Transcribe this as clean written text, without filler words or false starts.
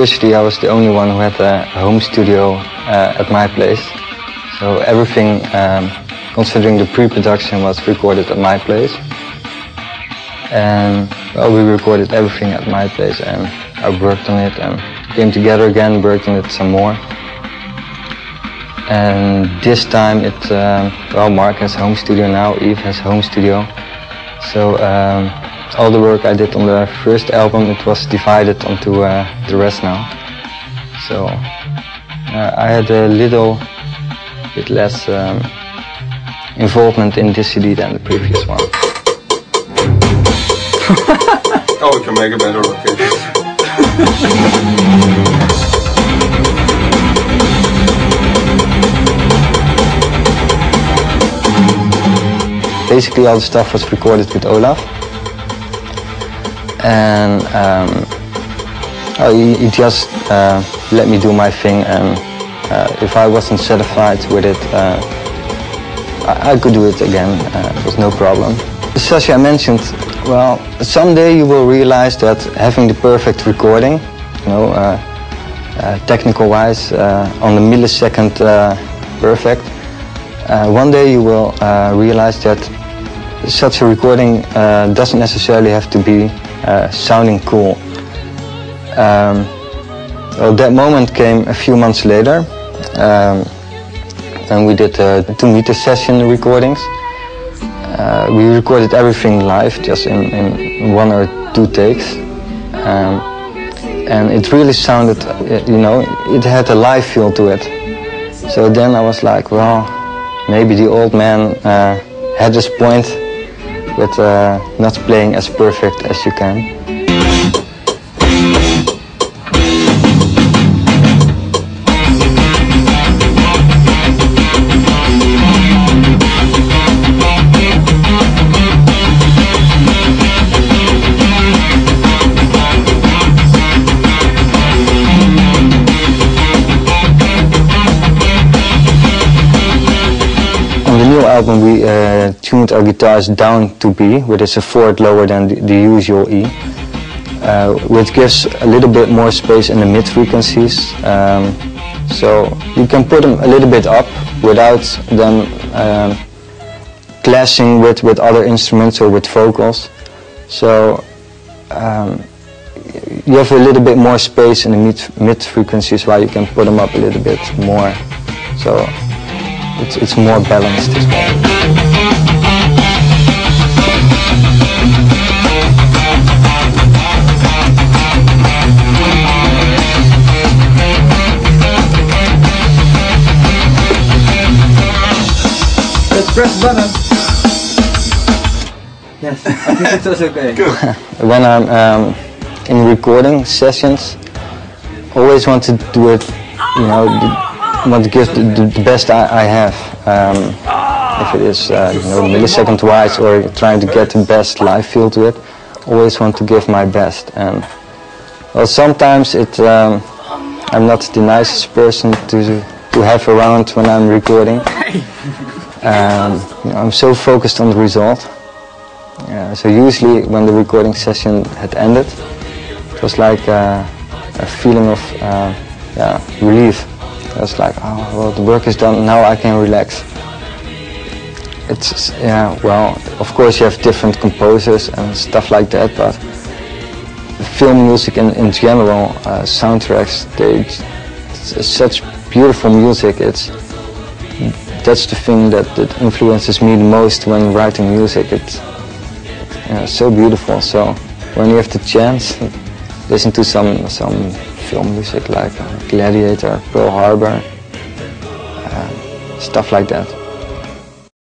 university I was the only one who had a home studio at my place. So everything, considering the pre-production, was recorded at my place. And well, we recorded everything at my place, and I worked on it and came together again, worked on it some more. And this time well, Mark has home studio now, Eve has home studio. So all the work I did on the first album, it was divided onto the rest now. So I had a little bit less involvement in this CD than the previous one. Oh, we can make a better location. Basically all the stuff was recorded with Olaf. And he just let me do my thing, and if I wasn't satisfied with it, I could do it again, it was no problem. As I mentioned, well, someday you will realize that having the perfect recording, you know, technical-wise, on the millisecond perfect, one day you will realize that such a recording doesn't necessarily have to be sounding cool. Well, that moment came a few months later, and we did 2-meter session recordings. We recorded everything live, just in 1 or 2 takes, and it really sounded, you know, it had a live feel to it. So then I was like, well, maybe the old man had his point with not playing as perfect as you can. Album we tuned our guitars down to B, which is a 4th lower than the usual E, which gives a little bit more space in the mid frequencies, so you can put them a little bit up without them clashing with other instruments or with vocals. So you have a little bit more space in the mid frequencies while you can put them up a little bit more. So it's more balanced as well. Let's press the button. Yes, I think it was okay. When I'm in recording sessions, always want to do it, you know, want to give the best I have. If it is, you know, millisecond wise or trying to get the best live feel to it, always want to give my best. And well, sometimes I'm not the nicest person to have around when I'm recording. You know, I'm so focused on the result. So usually when the recording session had ended, it was like a feeling of relief. I was like, oh, well, the work is done, now I can relax. It's, yeah, well, of course you have different composers and stuff like that, but film music in general, soundtracks, it's such beautiful music. That's the thing that influences me the most when writing music. It's so beautiful. So when you have the chance, listen to some film music like Gladiator, Pearl Harbor, stuff like that.